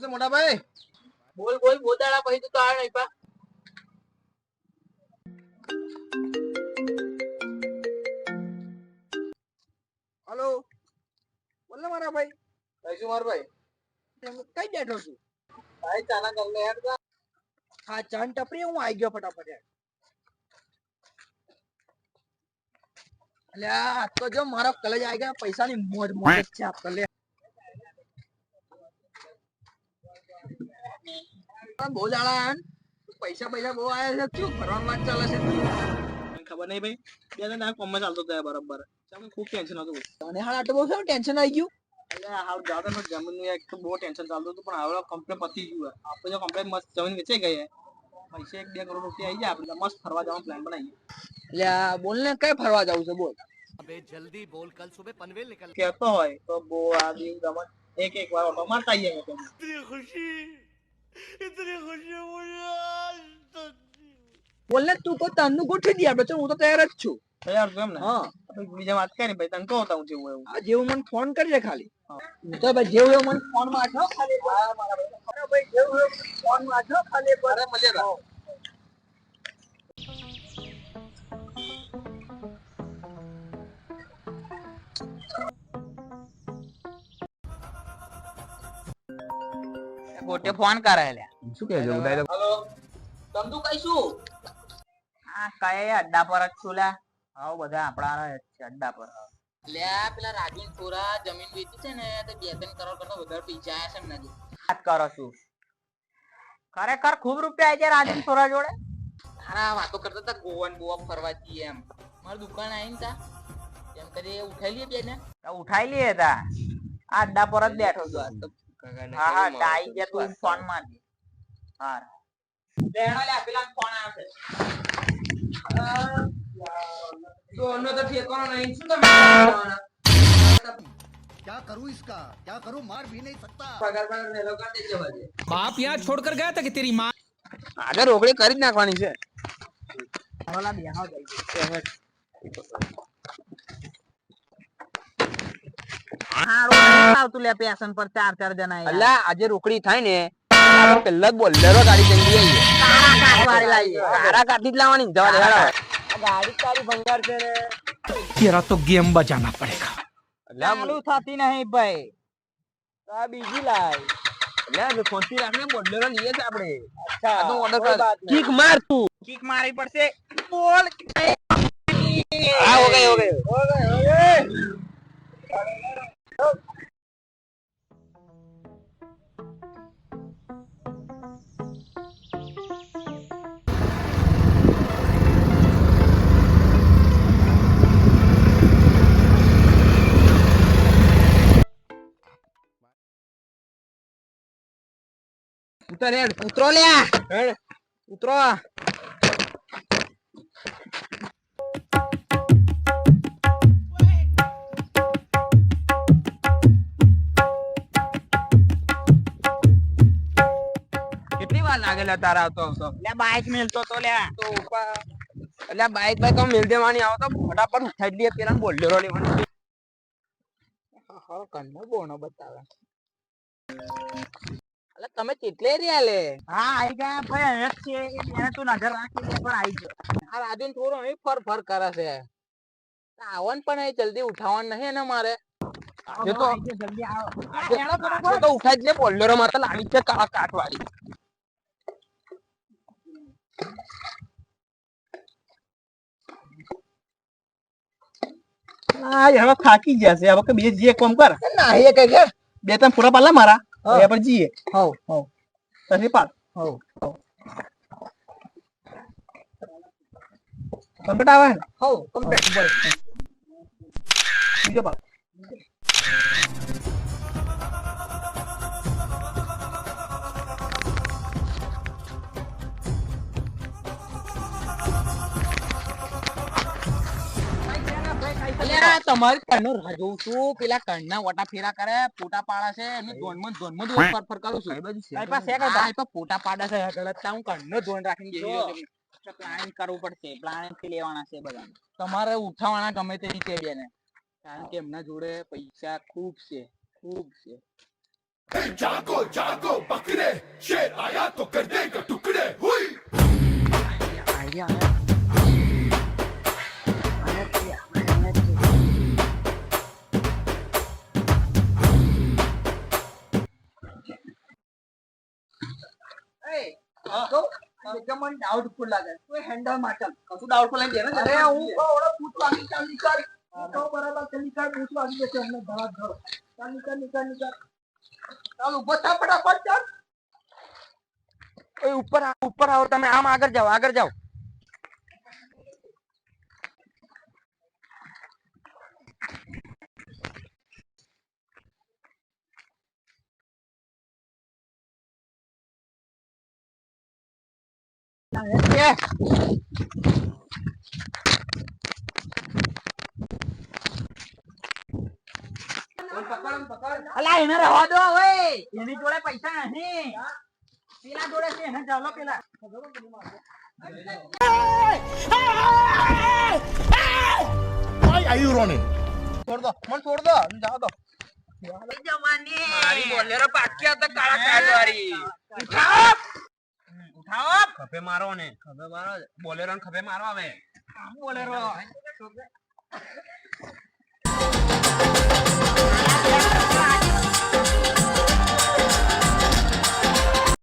છે મોટા ભાઈ? બોલ બોલ બોદાડા પછી તો આવે નહીં પા. હલો, બોલ ને મારા ભાઈ. કઈશું મારા ભાઈ? કઈ બેઠો છું? ભાઈ ચાના ગલ્લે યાર. હા ચાન ટપરી હું આવી ગયો ફટાફટ યાર. અલ્યા આ તો જો મારો કલેજ આવી ગયા, પૈસાની મોજ મોજ જ છે આ કલે. બહુ જાડા પૈસા પૈસા બહુ આયા છે. શું ભરવાનું વાત ચાલે છે? ખબર નહીં ભાઈ, બે ત્રણ કોમ માં ચાલતો હતો બરાબર. ખૂબ ટેન્શન હતું. તને હાલ આટલું બહુ ટેન્શન આવી ગયું? હાલ જાતો ને જમીન એક તો બહુ ટેન્શન ચાલતું હતું, પણ હવે કમ્પ્લેટ પતી ગયું. આપણે જો કમ્પ્લેટ મસ્ત જમીન વેચાઈ ગઈ, પૈસા 1-2 કરોડ રૂપિયા આવી જાય, આપણે મસ્ત ફરવા જવાનો પ્લાન બનાવીએ. એટલે બોલ ને કઈ ફરવા જવું છે બોલ. अबे जल्दी बोल, कल सुबह पनवेल निकल કહેતો હોય તો બહુ આ દિન ગમન એક વાર ઓટો મારતા આવીએ. इतनी खुशी मुझे બોલ ને તું કોઈ તનનું ગોઠવી દે આપણે, હું તો તૈયાર જ છું. તૈયાર છું એમ ને? હા બીજા વાત કરી ભાઈ, તને કહો હું જેવું એવું. આ જેવું મને ફોન કરજે ખાલી. તો ભાઈ જેવું એવું મને ફોન માં છો ખાલી. હા મારા ભાઈ જેવું એવું ફોન માં છો ખાલી. અરે મજા આવે. ગોટે ફોન કરે લે. શું કહે છે ડાયલોગ? હેલો તમતું કઈશું? આ કયા અડ્ડા પર જ છું લે. આવ બધા આપણા છે અડ્ડા પર. લે પેલા રાજુ થોરા જમીન વેચી છે ને તો 2-3 કરોડ કરતા વધારે પૈસા આયા છે એમને જો. વાત કરો છું? ખરેખર ખૂબ રૂપિયા આવી જાય રાજન થોરા જોડે. હારા વાતો કરતા હતા ગોવન બોવા ફરવા જઈએ એમ. મારી દુકાન આવીને તા એમ કરી ઉઠાઈ લઈએ બે ને. ઉઠાઈ લઈએ તા. આ અડ્ડા પર જ બેઠો છું. હા હા ડાઈ જે તું ફોન મારજે. હા લેણો લે પેલા ફોન આવશે. દોનો તો ઠેકાણો નહીં. શું તમે क्या करूं इसका, क्या करूं, मार भी नहीं सकता. પગાર પર રેલો કાઢ દેજો બાજે. बाप यहाँ छोड़कर गया था कि तेरी माँ આગળ રોકડી કરી જ નાખવાની છે. ઓલા બેહો ગઈ. હારો નહીં આવતું લે પેશન પર 4 જણા. અલ્લા આજે રોકડી થાય ને આપણે પહેલા જ બોલેરો ગાડી જંગી આવીએ. તારા કાઢવાળી લાવીએ. તારા કાઢી જ લાવવાની જવા દે હેડો. ગાડી તારી ભંગાર છે રે. तेरा तो गेम बजाना पड़ेगा. અલ્લા ચાલુ થતી નહીં ભાઈ. આ બીજી લાય. અલ્લા ખોટી રાખને બોલેરો લઈએ છે આપણે. અચ્છા આ તો ઓર્ડર કોઈ કર. બાત નહીં. કિક માર તું. કિક મારી પડશે. બોલ. હા હો ગઈ હો ગઈ. ઉતર હેડ ઉતરો લ્યા. હેડ ઉતરો. કેટલી વાર લાગેલા તારા આવતો આવતો? લે બાઈક મેલતો તો લે. તો ઉપા એટલે બાઈક બાઈક આમ મેલ દેવાની આવતો ફટાફટ ઉઠાઈ લઈએ પેલા બોલેરો લેવાની. હા કન્નો બોનો બતાવે. અલે તમે કેટલે રહ્યા લે? હા આઈ ગયા ભાઈ. એક છે એને તું નજર રાખી લે પણ આઈ ગયો. આ રાજુ થોડો અહીં ફર ફર કરે છે. આવન પણ અહીં જલ્દી ઉઠાવવાનું નહીં ને મારે. આજે તો આઈ ગયો, જલ્દી આવો. આજે તો ઉઠાઈ જ લે બોલેરો માં તો લાવી છે કાળા કાઠ વાળી. આ હવે થાકી ગયા છે. હવે કે બીજે જે કોમ કર. ના એ કઈ કે 2-3 પૂરા પાલા મારા. હવે પર જીએ. હવ હવ પછી પાડ. હવ કમ્પ્લીટ આવે ને? હવ કમ્પ્લીટ બસ. બીજો પાડ. અલ્યા તમારી કણનો રાહ જોઉં છું. પેલા કણના વટા ફેરા કરે ફોટા પાડે છે. એમને ધોનમાં જ ફર ફર કરું છું. તારી પાસે છે કે હા, એ તો ફોટા પાડે છે ગલત. હું કણનો ધોન રાખીને બેસી રહ્યો છું. પ્લાનિંગ કરવું પડશે. પ્લાનિંગ થી લેવાના છે બધા. તમારે ઉઠાવવાના ગમે તે રીતે બેને, કારણ કે એમના જોડે પૈસા ખૂબ છે. जागो जागो बकरे शेर आया तो कर देगा टुकड़े हुई મને ડાઉટફુલ લાગે કોઈ હેન્ડલ માટે કશું ડાઉટફુલ લઈને દે ને અરે હું ઓળો પૂછ વાગી ચાલ નીકળ તો બરાબર ચાલ નીકળ પૂછ વાગી જશે અમને ધડા ધડ ચાલ નીકળ ચાલ ઉભો થા ફટાફટ ચાલ એ ઉપર આવો તમે આમ આગળ જાઓ અલા એને રહેવા દો હવે એની જોડે પૈસા નહીં પેલા જોડે છે એને ચાલો પેલા Why are you running? છોડ દો જાવ દો જવાની મારી બોલેરો પાકી હતા કાળા કાળ વાળી ઉઠાવો ખભે મારો બોલેરો ને ખભે મારો આવે બોલેરો